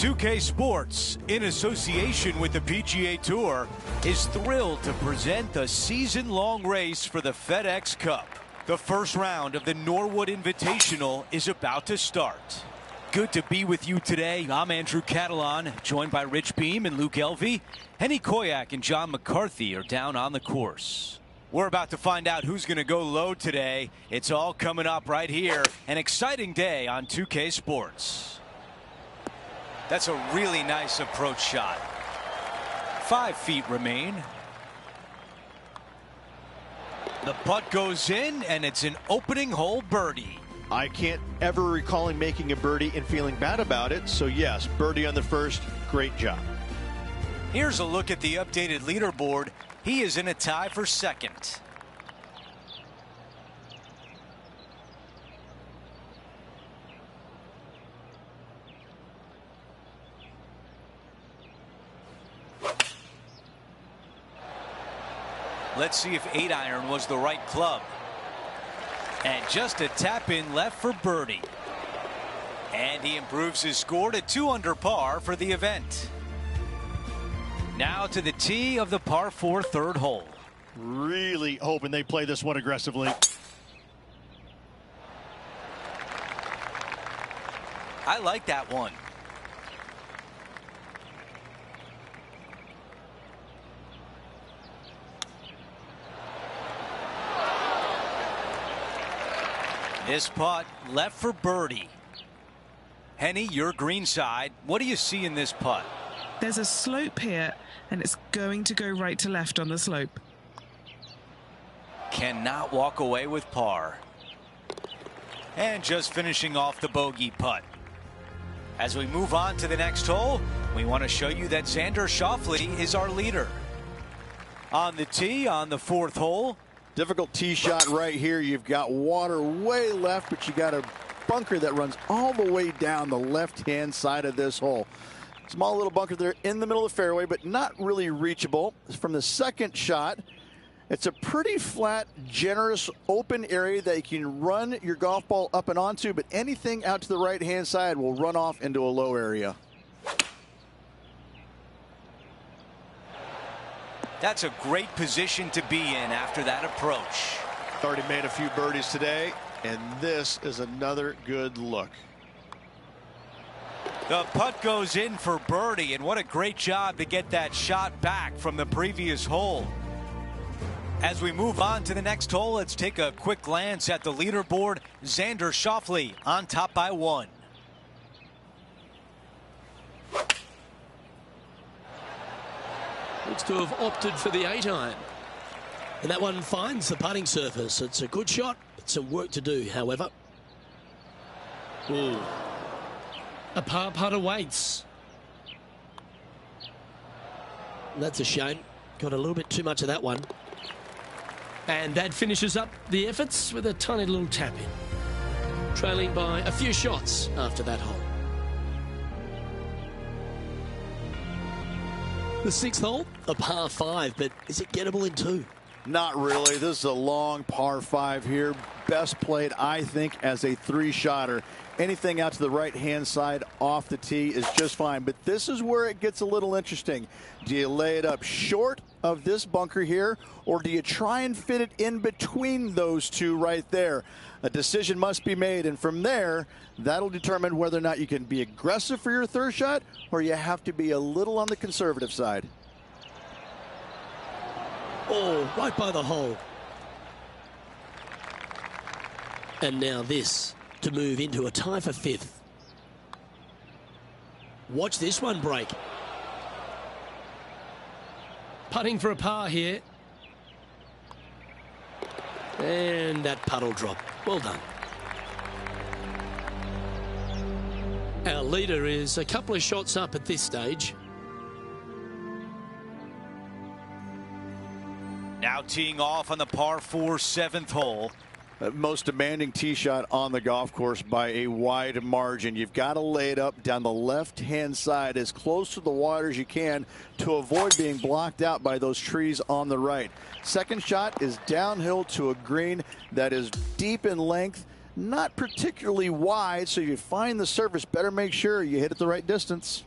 2K Sports, in association with the PGA Tour, is thrilled to present the season-long race for the FedEx Cup. The first round of the Norwood Invitational is about to start. Good to be with you today. I'm Andrew Catalan, joined by Rich Beam and Luke Elvey. Henny Koyak and John McCarthy are down on the course. We're about to find out who's going to go low today. It's all coming up right here. An exciting day on 2K Sports. That's a really nice approach shot. 5 feet remain. The putt goes in, and it's an opening hole birdie. I can't ever recall him making a birdie and feeling bad about it. So yes, birdie on the first. Great job. Here's a look at the updated leaderboard. He is in a tie for second. Let's see if 8-iron was the right club. And just a tap in left for birdie. And he improves his score to 2 under par for the event. Now to the tee of the par 4 third hole. Really hoping they play this one aggressively. I like that one. This putt left for birdie. Henny, your green side. What do you see in this putt? There's a slope here, and it's going to go right to left on the slope. Cannot walk away with par. And just finishing off the bogey putt. As we move on to the next hole, we want to show you that Xander Schauffele is our leader. On the tee on the 4th hole. Difficult tee shot right here. You've got water way left, but you got a bunker that runs all the way down the left-hand side of this hole. Small little bunker there in the middle of the fairway, but not really reachable. From the second shot, it's a pretty flat, generous, open area that you can run your golf ball up and onto, but anything out to the right-hand side will run off into a low area. That's a great position to be in after that approach. Already made a few birdies today, and this is another good look. The putt goes in for birdie, and what a great job to get that shot back from the previous hole. As we move on to the next hole, let's take a quick glance at the leaderboard. Xander Schauffele on top by 1. Looks to have opted for the 8-iron. And that one finds the putting surface. It's a good shot. It's some work to do, however. Ooh. A par putt awaits. That's a shame. Got a little bit too much of that one. And that finishes up the efforts with a tiny little tap in. Trailing by a few shots after that hole. The 6th hole, a par 5, but is it gettable in 2? Not really. This is a long par 5 here. Best played, I think, as a 3-shotter. Anything out to the right-hand side off the tee is just fine. But this is where it gets a little interesting. Do you lay it up short of this bunker here, or do you try and fit it in between those two right there? A decision must be made, and from there, that'll determine whether or not you can be aggressive for your third shot, or you have to be a little on the conservative side. Oh, right by the hole. And now this to move into a tie for fifth. Watch this one break. Putting for a par here. And that puddle drop. Well done. Our leader is a couple of shots up at this stage. Now teeing off on the par 4 7th hole. Most demanding tee shot on the golf course by a wide margin. You've got to lay it up down the left-hand side as close to the water as you can to avoid being blocked out by those trees on the right. Second shot is downhill to a green that is deep in length, not particularly wide, so you find the surface, better make sure you hit it the right distance.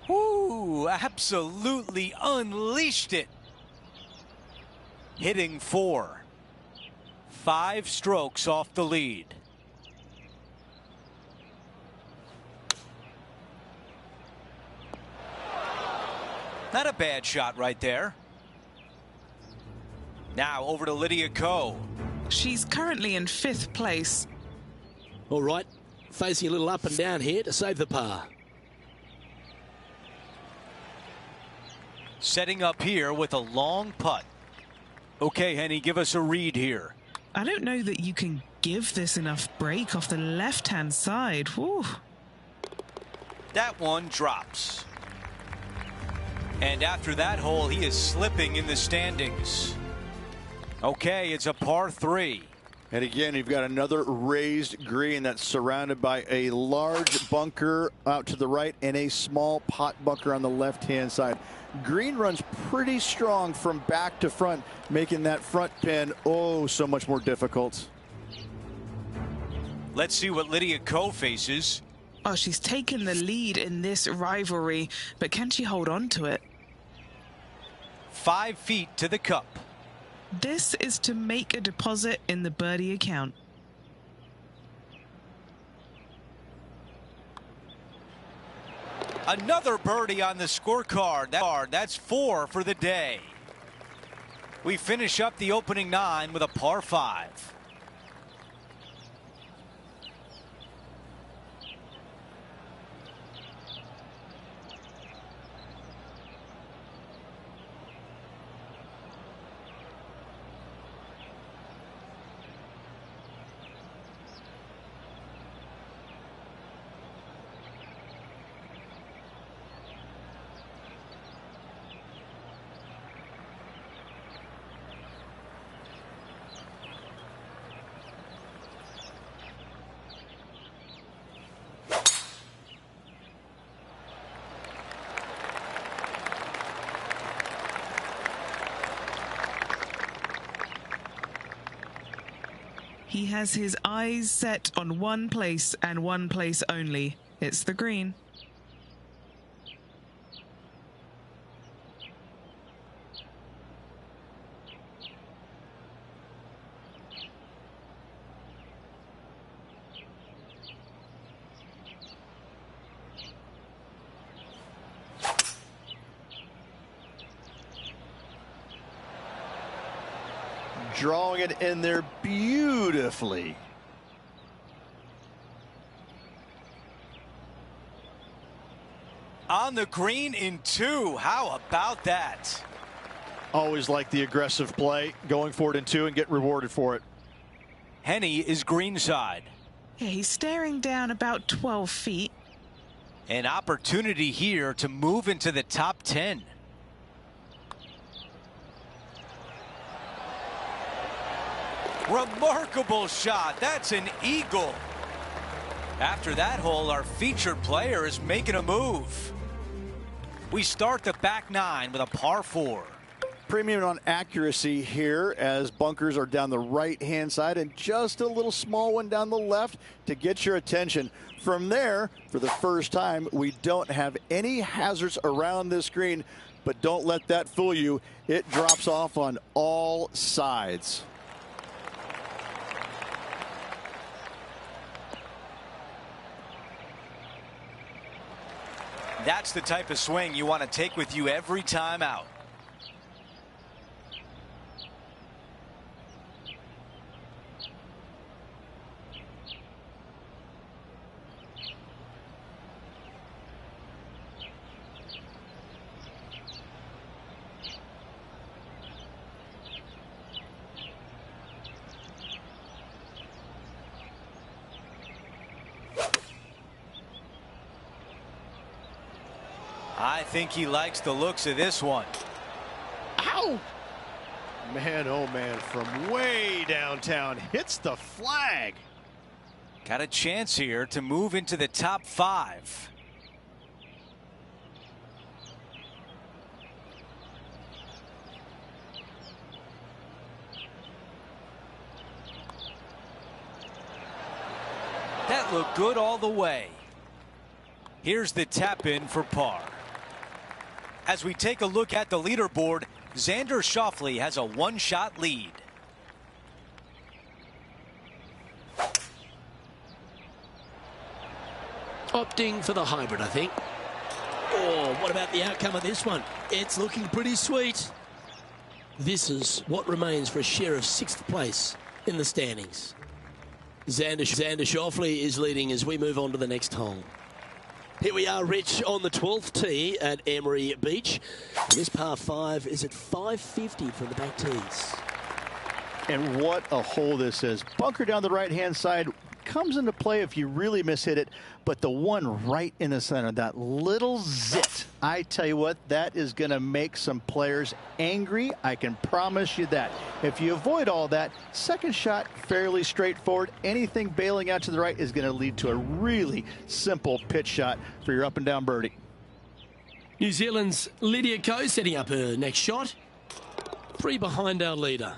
Whoo, absolutely unleashed it. Hitting 4. 5 strokes off the lead. Not a bad shot right there. Now over to Lydia Ko. She's currently in 5th place. All right, facing a little up and down here to save the par. Setting up here with a long putt. Okay, Henny, give us a read here. I don't know that you can give this enough break off the left-hand side. Whew. That one drops. And after that hole, he is slipping in the standings. Okay, it's a par 3. And again, you've got another raised green that's surrounded by a large bunker out to the right and a small pot bunker on the left-hand side. Green runs pretty strong from back to front, making that front pin oh so much more difficult. Let's see what Lydia Ko faces. Oh, she's taken the lead in this rivalry, but can she hold on to it? 5 feet to the cup. This is to make a deposit in the birdie account. Another birdie on the scorecard. That's 4 for the day. We finish up the opening 9 with a par 5. He has his eyes set on one place and one place only. It's the green. Drawing it in there beautifully. On the green in 2. How about that? Always like the aggressive play, going for it in 2 and get rewarded for it. Henny is greenside. Yeah, he's staring down about 12 feet. An opportunity here to move into the top 10. Remarkable shot. That's an eagle. After that hole, our featured player is making a move. We start the back nine with a par 4. Premium on accuracy here as bunkers are down the right-hand side and just a little small one down the left to get your attention. From there, for the first time, we don't have any hazards around this green, but don't let that fool you. It drops off on all sides. That's the type of swing you want to take with you every time out. I think he likes the looks of this one. Ow! Man, oh man, from way downtown, hits the flag. Got a chance here to move into the top 5. That looked good all the way. Here's the tap in for par. As we take a look at the leaderboard, Xander Schauffele has a 1-shot lead. Opting for the hybrid, I think. Oh, what about the outcome of this one? It's looking pretty sweet. This is what remains for a share of 6th place in the standings. Xander Schauffele is leading as we move on to the next hole. Here we are, Rich, on the 12th tee at Emery Beach. This par 5 is at 550 from the back tees. And what a hole this is. Bunker down the right-hand side comes into play if you really mishit it, but the one right in the center, that little zit, I tell you what, that is going to make some players angry. I can promise you that. If you avoid all that, second shot, fairly straightforward. Anything bailing out to the right is going to lead to a really simple pitch shot for your up and down birdie. New Zealand's Lydia Ko setting up her next shot. 3 behind our leader.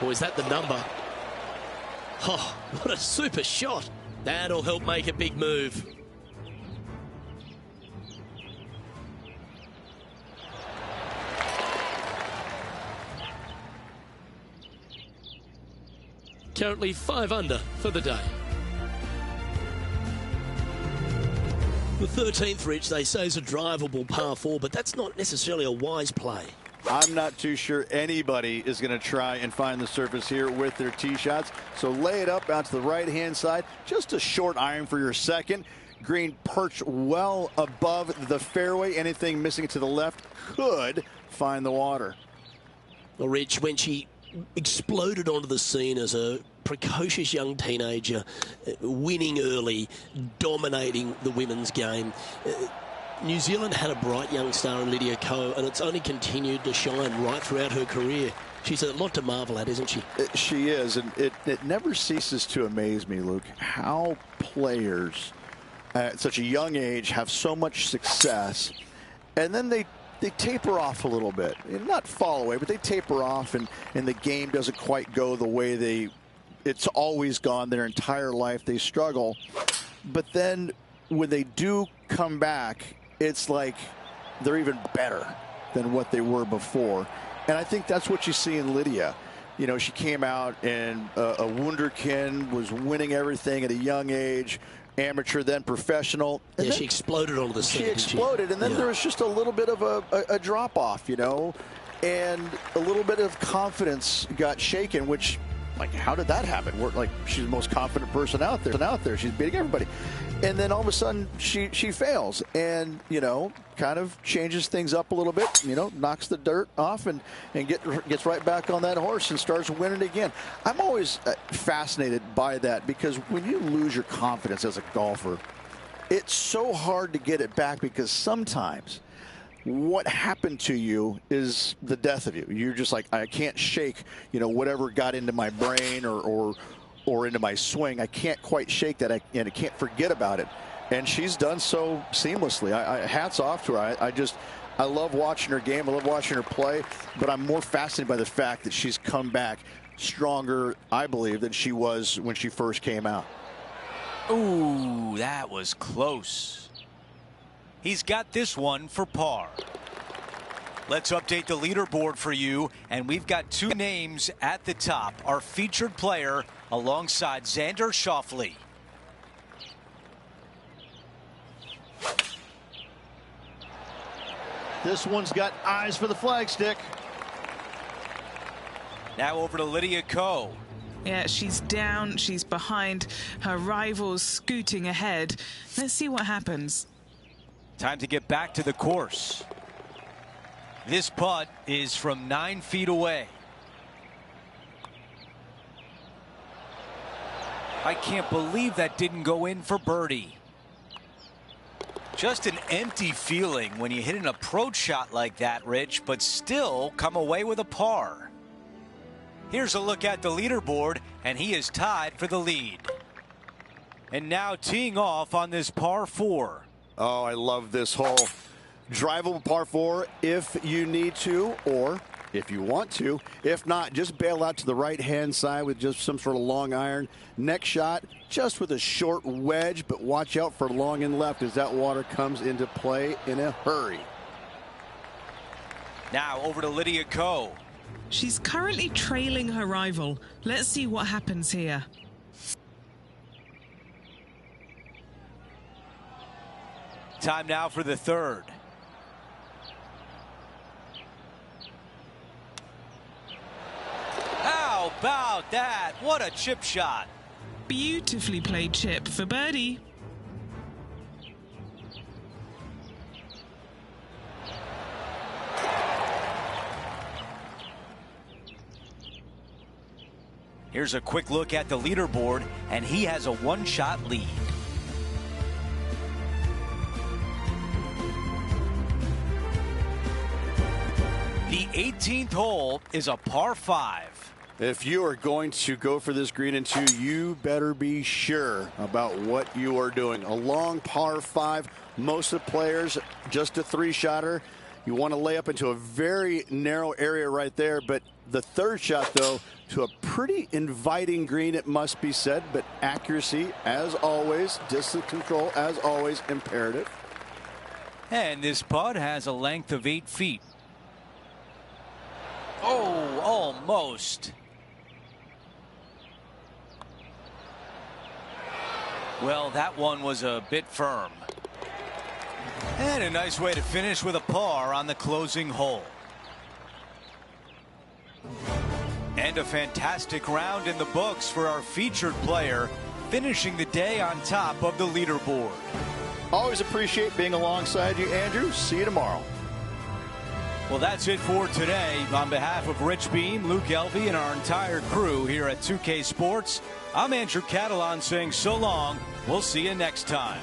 Or is that the number? Oh, what a super shot. That'll help make a big move. Currently 5 under for the day. The 13th, Rich, they say is a drivable par 4, but that's not necessarily a wise play. I'm not too sure anybody is going to try and find the surface here with their tee shots. So lay it up out to the right-hand side. Just a short iron for your second. Green perched well above the fairway. Anything missing to the left could find the water. Well, Rich, when she exploded onto the scene as a precocious young teenager, winning early, dominating the women's game, New Zealand had a bright young star in Lydia Ko, and it's only continued to shine right throughout her career. She's a lot to marvel at, isn't she? She is, and it never ceases to amaze me, Luke, how players at such a young age have so much success, and then they taper off a little bit. Not fall away, but they taper off, and the game doesn't quite go the way it's always gone their entire life. They struggle. But then when they do come back, it's like they're even better than what they were before. And I think that's what you see in Lydia. You know, she came out and a wunderkind, was winning everything at a young age, amateur, then professional. And yeah, then she exploded onto the scene. She exploded, and then there was just a little bit of a drop-off, you know, and a little bit of confidence got shaken, which, like, how did that happen? Like, she's the most confident person out there. She's beating everybody. And then all of a sudden she fails, and, you know, kind of changes things up a little bit, you know, knocks the dirt off and gets right back on that horse and starts winning again. I'm always fascinated by that, because when you lose your confidence as a golfer, it's so hard to get it back, because sometimes what happened to you is the death of you. You're just like, I can't shake, whatever got into my brain or into my swing. I can't quite shake that, and I can't forget about it. And she's done so seamlessly. Hats off to her. I love watching her game. I love watching her play, but I'm more fascinated by the fact that she's come back stronger, I believe, than she was when she first came out. Ooh, that was close. He's got this one for par. Let's update the leaderboard for you, and we've got 2 names at the top. Our featured player alongside Xander Schauffele. This one's got eyes for the flagstick. Now over to Lydia Ko. Yeah, she's down, she's behind, her rivals scooting ahead. Let's see what happens. Time to get back to the course. This putt is from 9 feet away. I can't believe that didn't go in for birdie. Just an empty feeling when you hit an approach shot like that, Rich, but still come away with a par. Here's a look at the leaderboard, and he is tied for the lead. And now teeing off on this par 4. Oh, I love this hole. Drivable par 4 if you need to, or if you want to. If not, just bail out to the right-hand side with just some sort of long iron. Next shot, just with a short wedge, but watch out for long and left as that water comes into play in a hurry. Now over to Lydia Ko. She's currently trailing her rival. Let's see what happens here. Time now for the 3rd. How about that? What a chip shot. Beautifully played chip for birdie. Here's a quick look at the leaderboard, and he has a 1-shot lead. The 18th hole is a par 5. If you are going to go for this green in 2, you better be sure about what you are doing. A long par 5. Most of the players, just a 3-shotter. You want to lay up into a very narrow area right there, but the 3rd shot, though, to a pretty inviting green, it must be said, but accuracy, as always, distance control, as always, imperative. And this putt has a length of 8 feet. Oh, almost. Well, that one was a bit firm. And a nice way to finish with a par on the closing hole. And a fantastic round in the books for our featured player, finishing the day on top of the leaderboard. Always appreciate being alongside you, Andrew. See you tomorrow. Well, that's it for today. On behalf of Rich Beam, Luke Elvey, and our entire crew here at 2K Sports, I'm Andrew Catalan saying so long. We'll see you next time.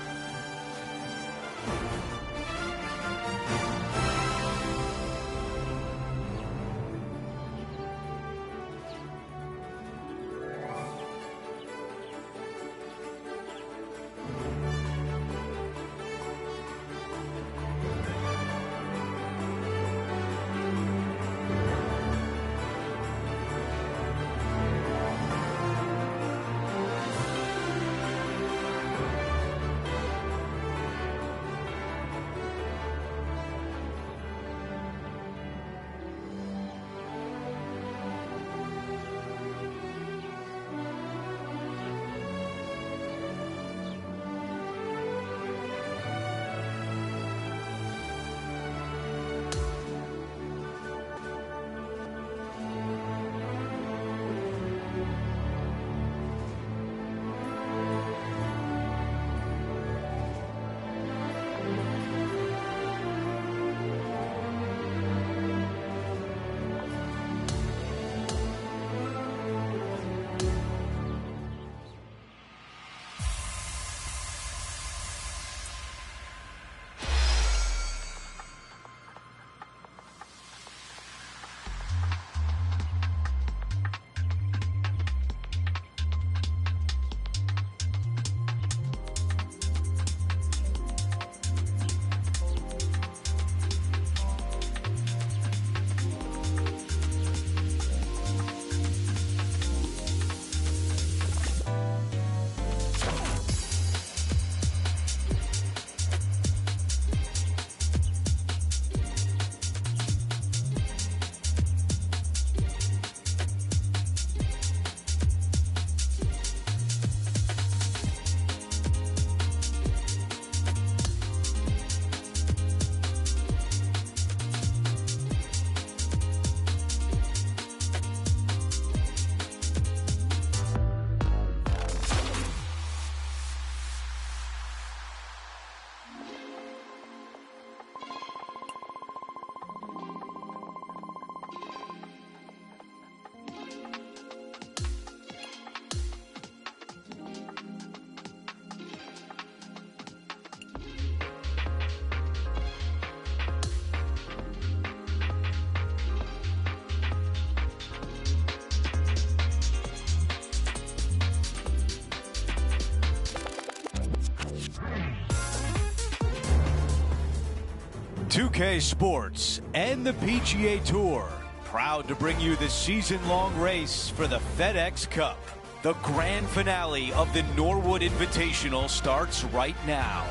2K Sports and the PGA Tour, proud to bring you the season-long race for the FedEx Cup. The grand finale of the Norwood Invitational starts right now.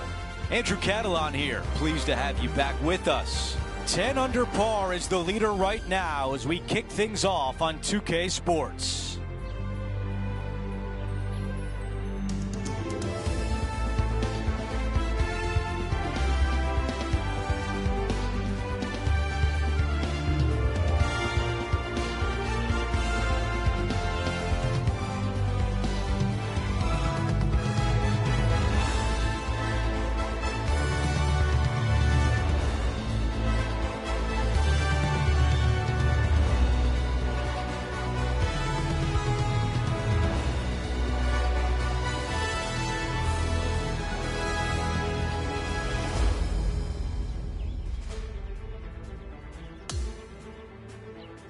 Andrew Catalon here, pleased to have you back with us. 10 under par is the leader right now as we kick things off on 2K Sports.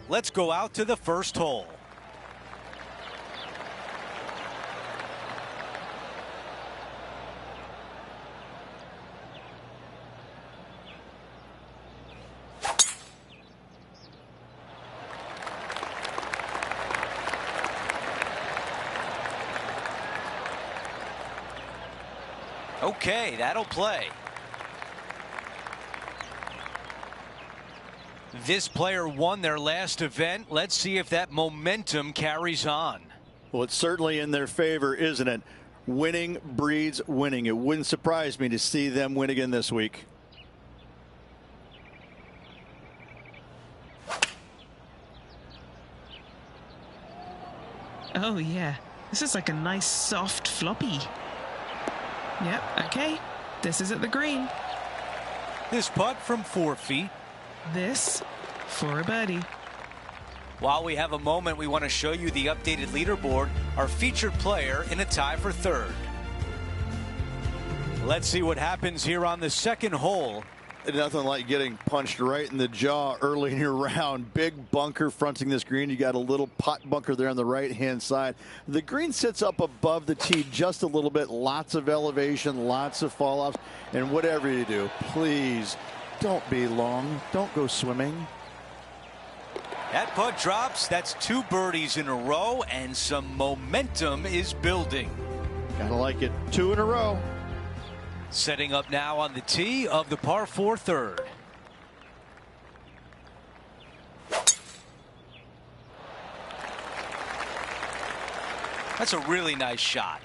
Let's go out to the first hole. Okay, that'll play. This player won their last event. Let's see if that momentum carries on. Well, it's certainly in their favor, isn't it? Winning breeds winning. It wouldn't surprise me to see them win again this week. Oh, yeah. This is like a nice soft floppy. Yep, okay. This is at the green. This putt from 4 feet. This for a birdie. While we have a moment, we want to show you the updated leaderboard, our featured player in a tie for third. Let's see what happens here on the second hole. Nothing like getting punched right in the jaw early in your round. Big bunker fronting this green. You got a little pot bunker there on the right hand side. The green sits up above the tee just a little bit. Lots of elevation, lots of fall offs. And whatever you do, please don't be long. Don't go swimming. That putt drops. That's 2 birdies in a row, and some momentum is building. Gotta like it. 2 in a row. Setting up now on the tee of the par 4 third. That's a really nice shot.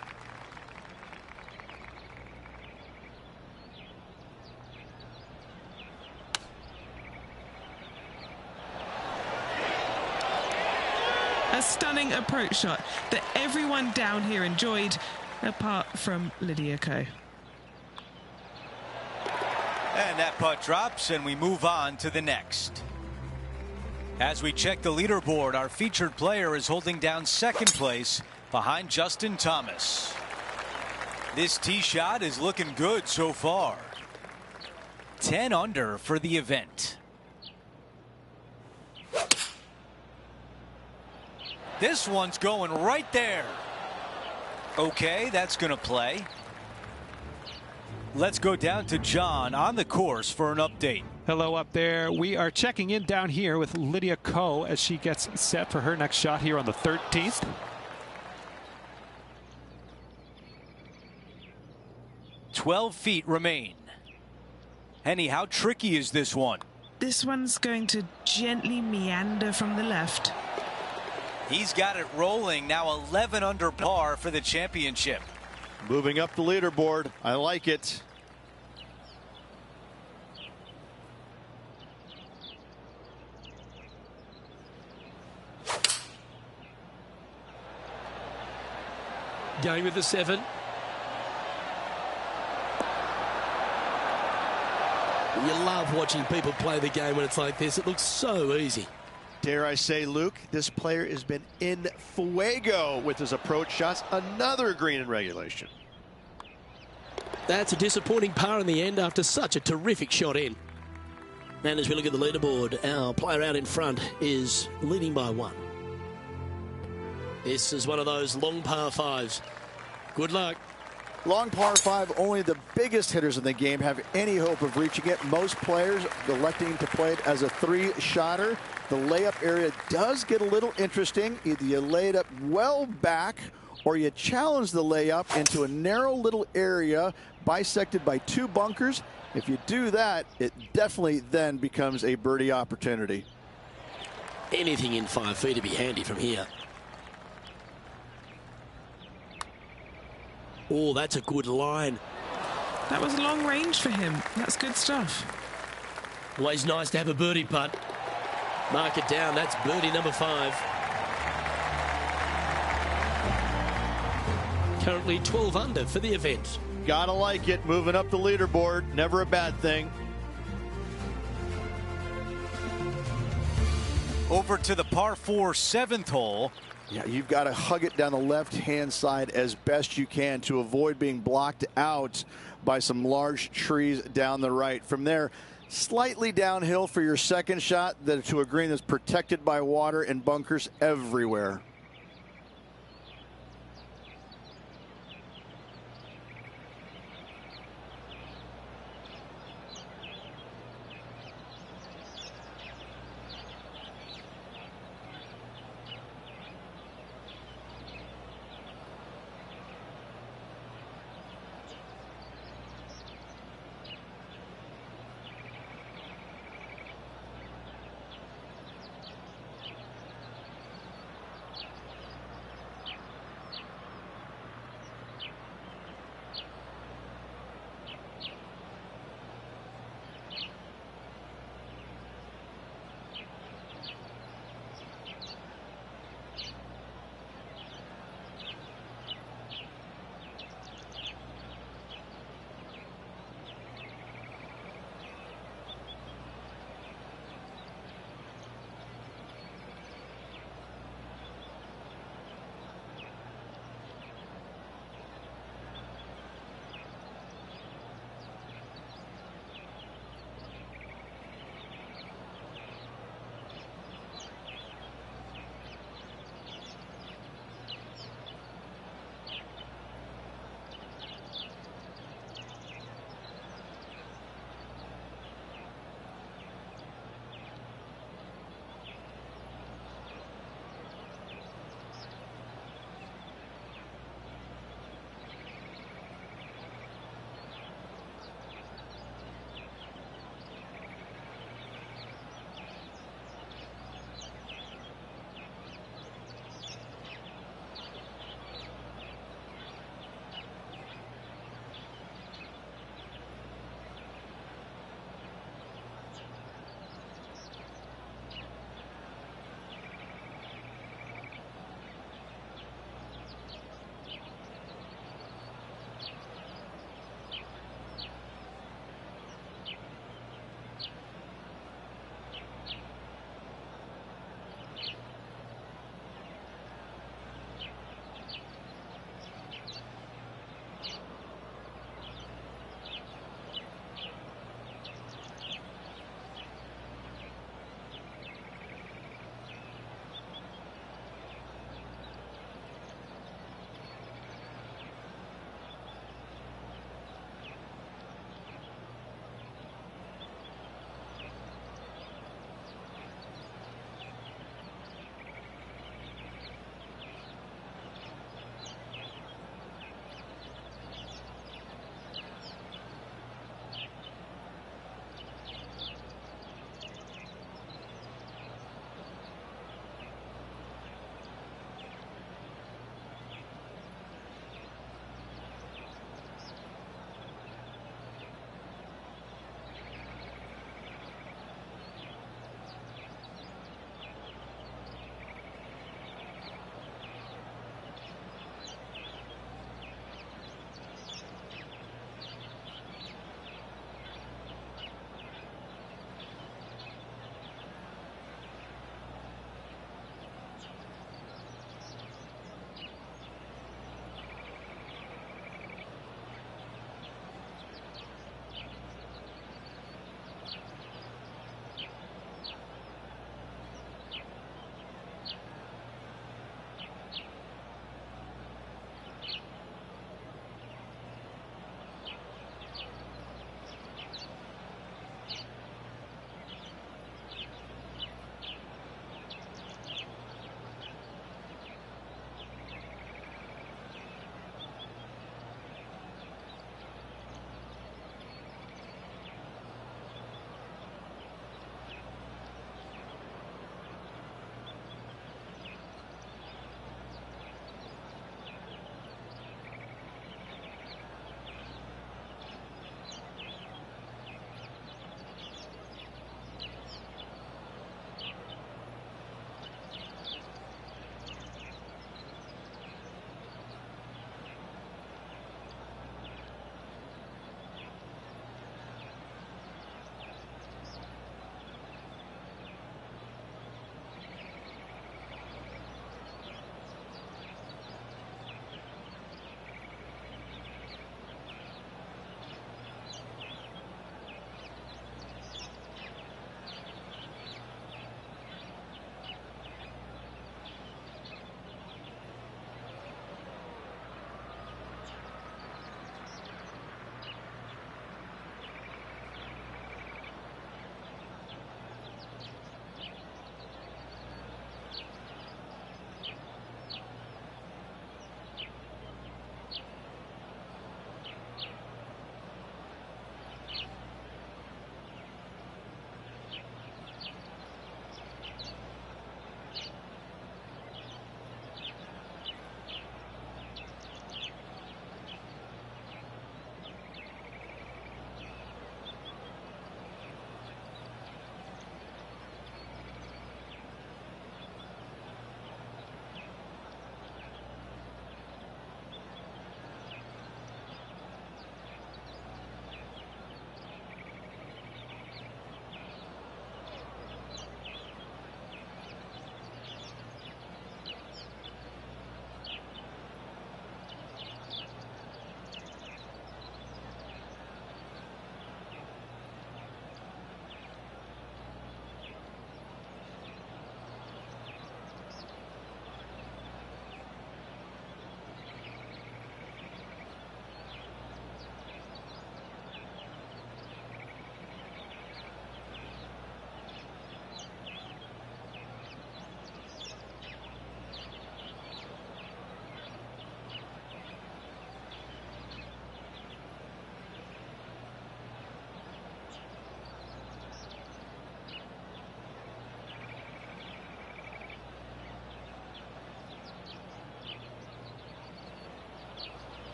A stunning approach shot that everyone down here enjoyed, apart from Lydia Ko. And that putt drops, and we move on to the next. As we check the leaderboard, our featured player is holding down second place behind Justin Thomas. This tee shot is looking good so far. 10 under for the event. This one's going right there. Okay, that's going to play. Let's go down to John on the course for an update. Hello up there. We are checking in down here with Lydia Ko as she gets set for her next shot here on the 13th. "12 feet remain. Henny, how tricky is this one? This one's going to gently meander from the left. He's got it rolling now. 11 under par for the championship. Moving up the leaderboard. I like it. Going with the 7. You love watching people play the game when it's like this. It looks so easy. Dare I say, Luke, this player has been in fuego with his approach shots. Another green in regulation. That's a disappointing par in the end after such a terrific shot in. And as we look at the leaderboard, our player out in front is leading by 1. This is one of those long par 5s. Good luck. Long par 5, only the biggest hitters in the game have any hope of reaching it. Most players electing to play it as a 3-shotter. The layup area does get a little interesting. Either you lay it up well back or you challenge the layup into a narrow little area bisected by 2 bunkers. If you do that, it definitely then becomes a birdie opportunity. Anything in 5 feet to be handy from here. Oh, that's a good line. That was long range for him. That's good stuff. Always nice to have a birdie putt. Mark it down. That's birdie number 5. Currently 12 under for the event. Gotta like it. Moving up the leaderboard. Never a bad thing. Over to the par 4 7th hole. Yeah, you've got to hug it down the left-hand side as best you can to avoid being blocked out by some large trees down the right. From there, slightly downhill for your second shot to a green that's protected by water and bunkers everywhere.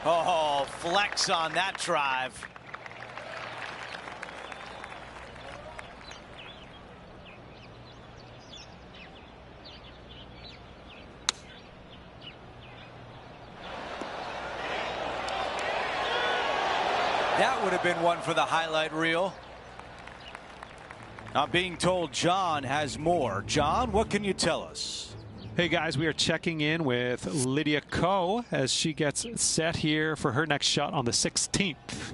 Oh, flex on that drive. That would have been one for the highlight reel. I'm being told John has more. John, what can you tell us? Hey guys, we are checking in with Lydia Ko as she gets set here for her next shot on the 16th.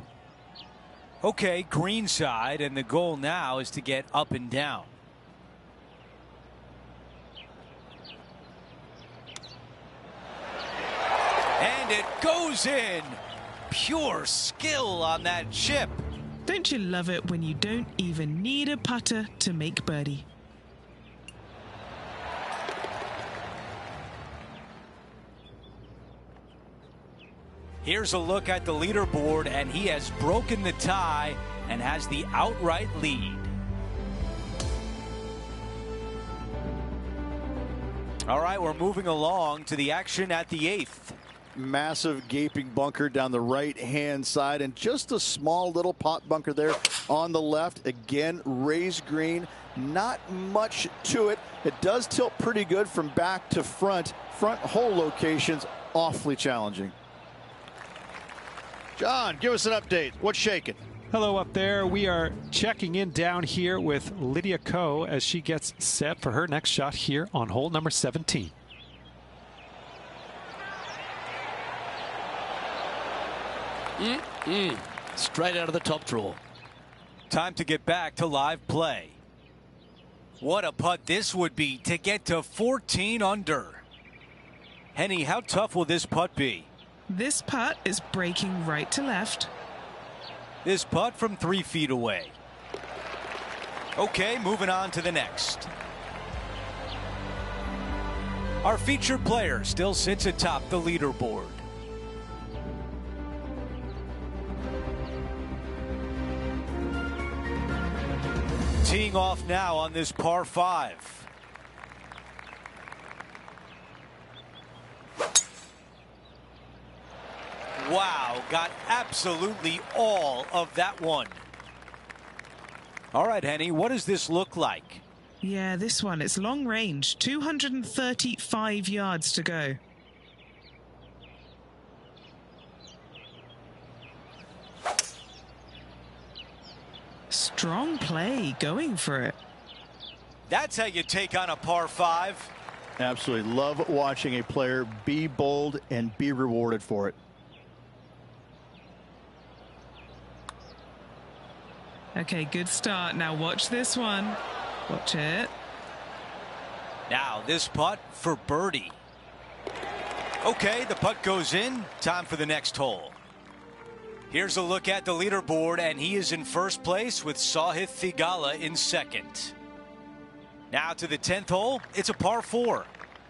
Okay, green side, and the goal now is to get up and down. And it goes in. Pure skill on that chip. Don't you love it when you don't even need a putter to make birdie? Here's a look at the leaderboard, and he has broken the tie and has the outright lead. All right, we're moving along to the action at the 8th. Massive gaping bunker down the right-hand side, and just a small little pot bunker there on the left. Again, raised green, not much to it. It does tilt pretty good from back to front. Front hole locations awfully challenging. John, give us an update. What's shaking? Hello up there. We are checking in down here with Lydia Ko as she gets set for her next shot here on hole number 17. Straight out of the top draw. Time to get back to live play. What a putt this would be to get to 14 under. Henny, how tough will this putt be? This putt is breaking right to left. This putt from 3 feet away. Okay, moving on to the next. Our featured player still sits atop the leaderboard. Teeing off now on this par 5. Wow, got absolutely all of that one. All right, Henny, what does this look like? Yeah, this one, it's long range, 235 yards to go. Strong play, going for it. That's how you take on a par 5. Absolutely love watching a player be bold and be rewarded for it. Okay, good start. Now watch this one. Watch it. Now this putt for birdie. Okay, the putt goes in. Time for the next hole. Here's a look at the leaderboard, and he is in first place with Sahith Theegala in second. Now to the 10th hole. It's a par 4.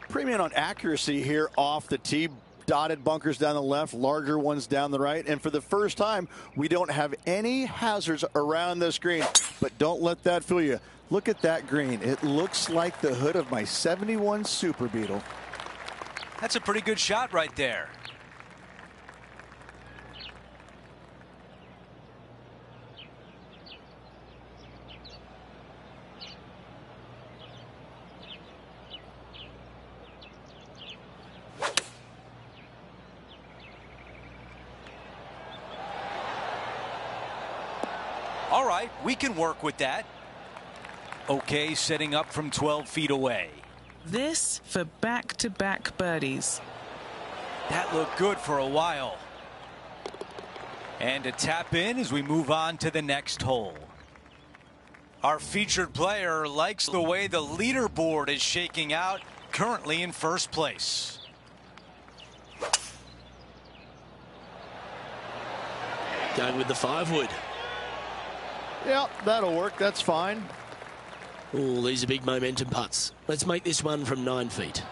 Premium on accuracy here off the tee. Dotted bunkers down the left, larger ones down the right, and for the first time we don't have any hazards around this green. But don't let that fool you. Look at that green. It looks like the hood of my 71 Super Beetle. That's a pretty good shot right there. All right, we can work with that. Okay, setting up from 12 feet away. This for back-to-back birdies. That looked good for a while. And a tap in as we move on to the next hole. Our featured player likes the way the leaderboard is shaking out, currently in first place. Going with the 5-wood. Yeah, that'll work. That's fine. Oh, these are big momentum putts. Let's make this one from 9 feet.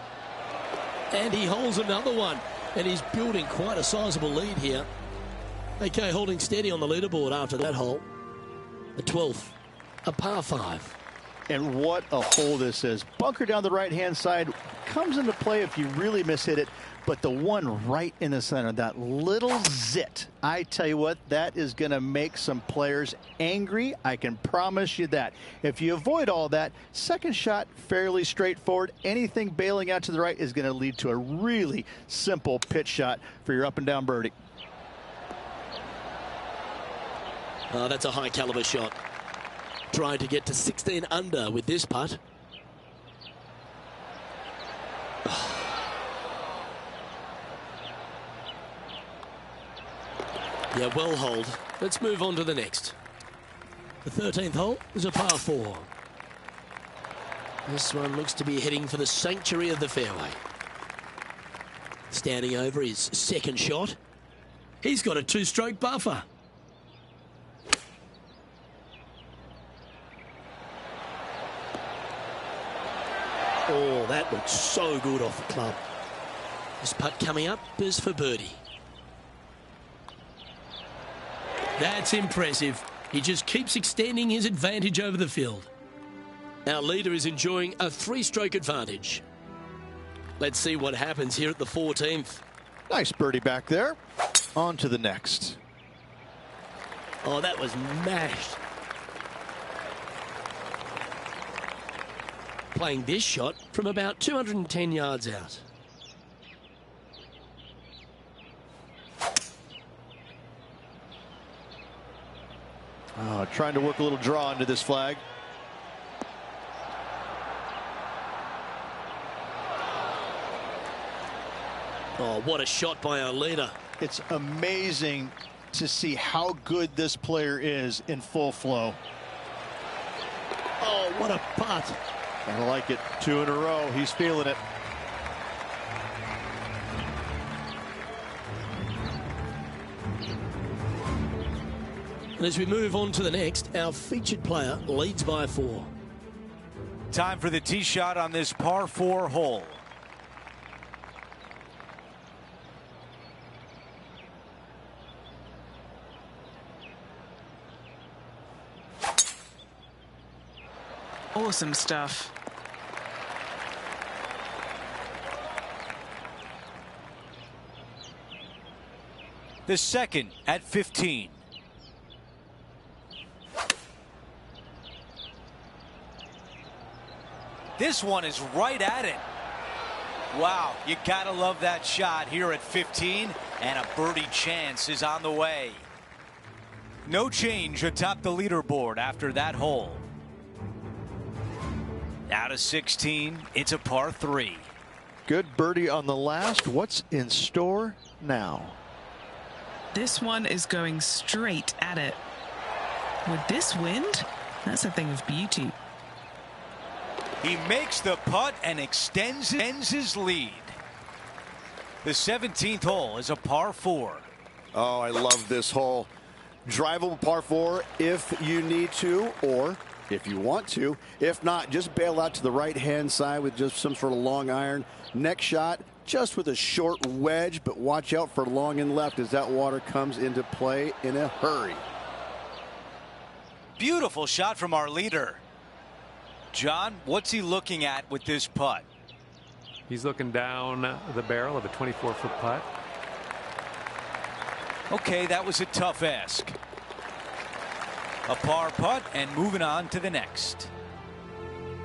And he holds another one. And he's building quite a sizable lead here. Okay, holding steady on the leaderboard after that hole. The 12th, a par 5. And what a hole this is. Bunker down the right-hand side, comes into play if you really mishit it. But the one right in the center, that little zit, I tell you what, that is going to make some players angry. I can promise you that. If you avoid all that, second shot, fairly straightforward. Anything bailing out to the right is going to lead to a really simple pitch shot for your up and down birdie. Oh, that's a high caliber shot. Trying to get to 16 under with this putt. Yeah, well hold. Let's move on to the next. The 13th hole is a par 4. This one looks to be heading for the sanctuary of the fairway. Standing over his second shot. He's got a 2-stroke buffer. Oh, that looks so good off the club. This putt coming up is for birdie. That's impressive. He just keeps extending his advantage over the field. Our leader is enjoying a 3-stroke advantage. Let's see what happens here at the 14th. Nice birdie back there. On to the next. Oh, that was mashed. Playing this shot from about 210 yards out. Oh, trying to work a little draw into this flag. Oh, what a shot by our leader. It's amazing to see how good this player is in full flow. Oh, what a putt. I like it. 2 in a row. He's feeling it. And as we move on to the next, our featured player leads by 4. Time for the tee shot on this par 4 hole. Awesome stuff. The second at 15. This one is right at it. Wow, you gotta love that shot here at 15, and a birdie chance is on the way. No change atop the leaderboard after that hole. Out of 16, it's a par 3. Good birdie on the last. What's in store now? This one is going straight at it. With this wind, that's a thing of beauty. He makes the putt and extends his lead. The 17th hole is a par 4. Oh, I love this hole. Drivable par 4 if you need to, or if you want to. If not, just bail out to the right-hand side with just some sort of long iron. Next shot, just with a short wedge, but watch out for long and left as that water comes into play in a hurry. Beautiful shot from our leader. John, what's he looking at with this putt? He's looking down the barrel of a 24-foot putt. Okay, that was a tough ask. A par putt and moving on to the next.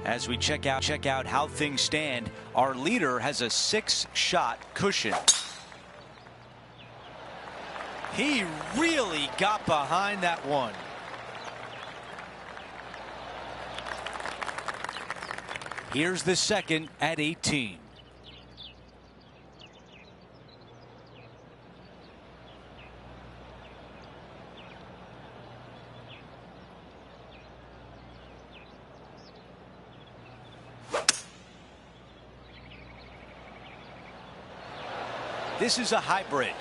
As we check out how things stand, our leader has a 6-shot cushion. He really got behind that one. Here's the second at 18. This is a hybrid.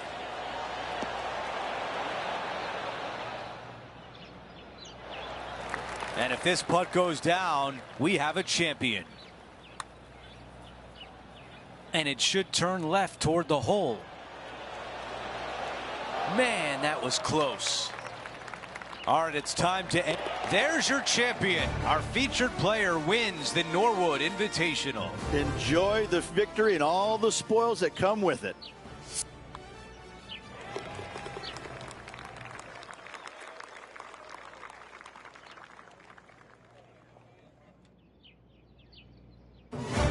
And if this putt goes down, we have a champion. And it should turn left toward the hole. Man, that was close. All right, it's time to end. There's your champion. Our featured player wins the Norwood Invitational. Enjoy the victory and all the spoils that come with it.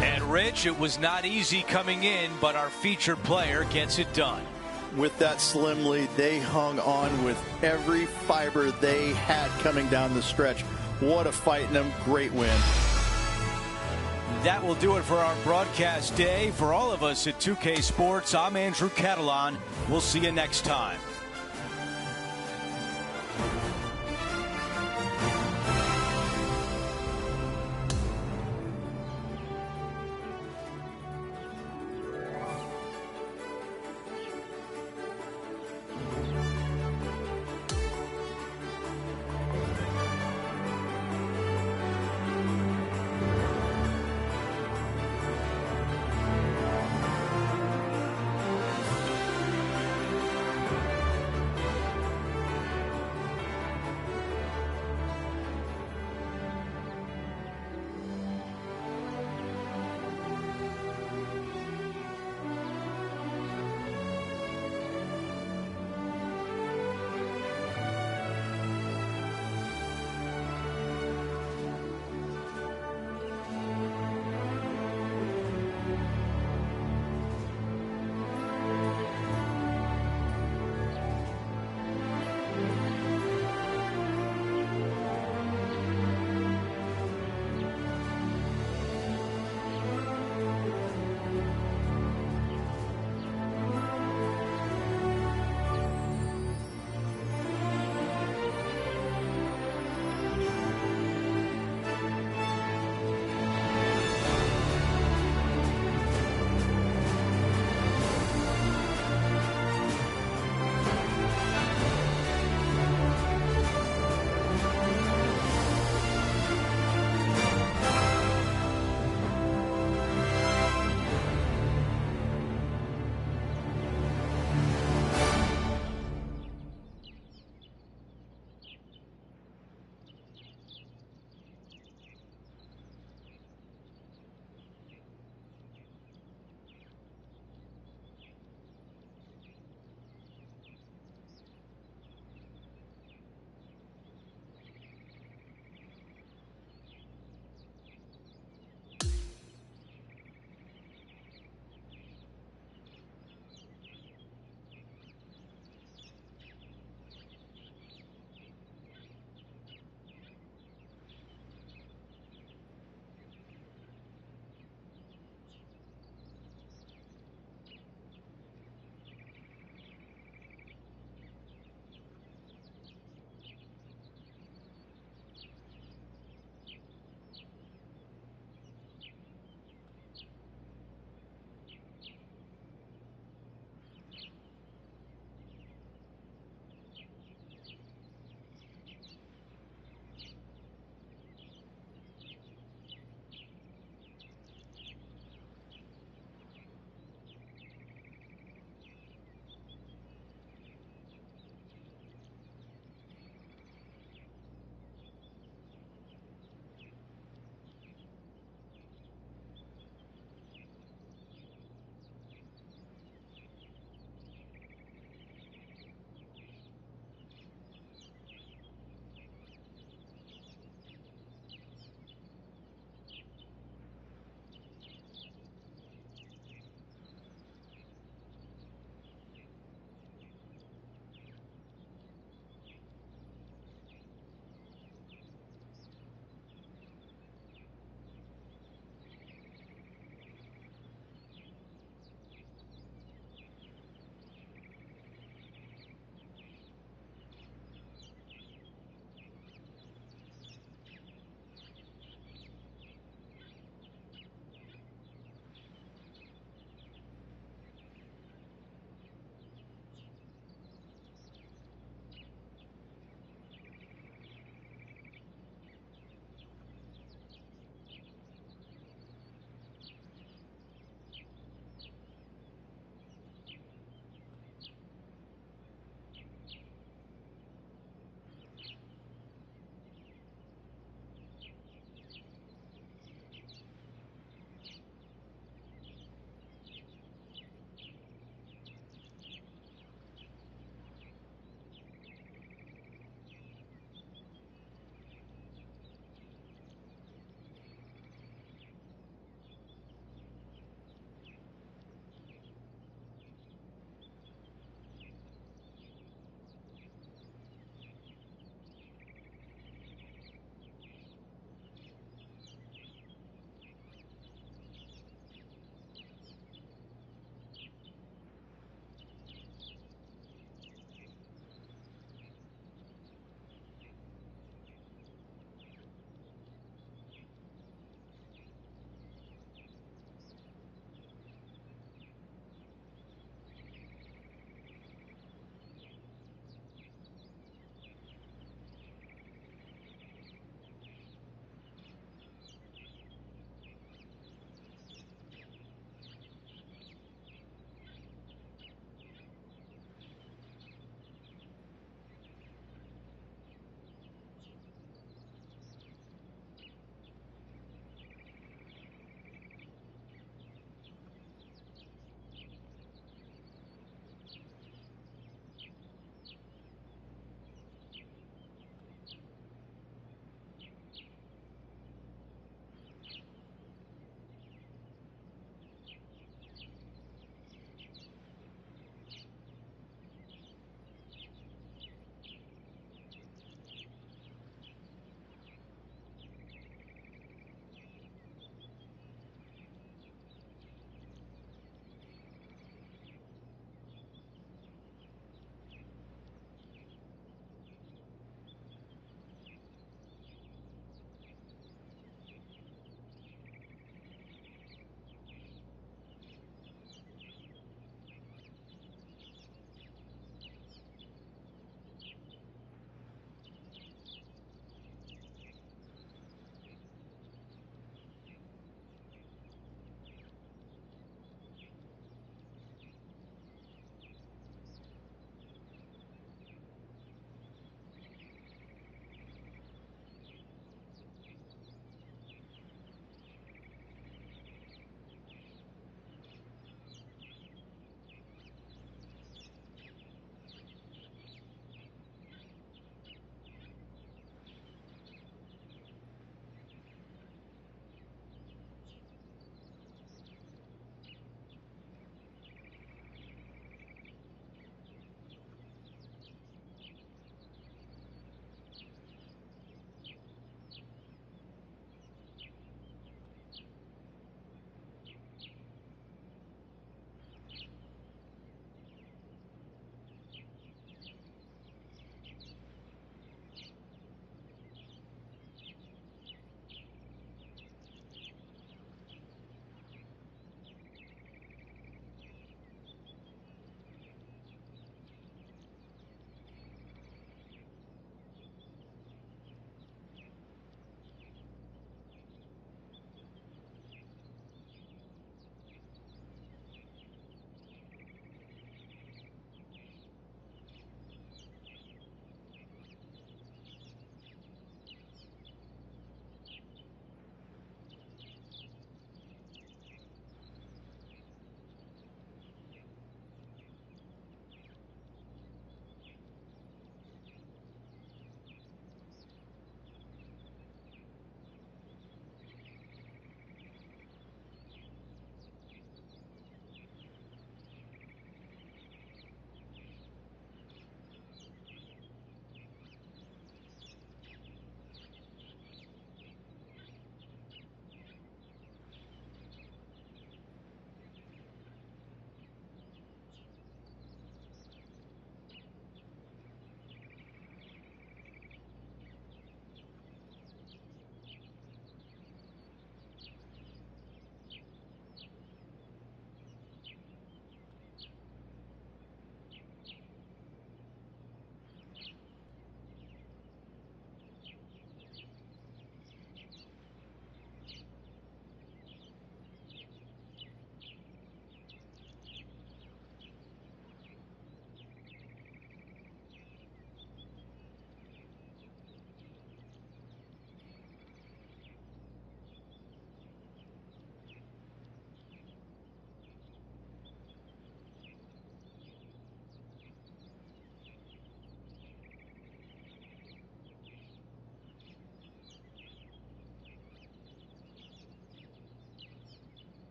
And Rich, it was not easy coming in, but our featured player gets it done. With that slim lead, they hung on with every fiber they had coming down the stretch. What a fight in them. Great win. That will do it for our broadcast day. For all of us at 2K Sports, I'm Andrew Catalan. We'll see you next time.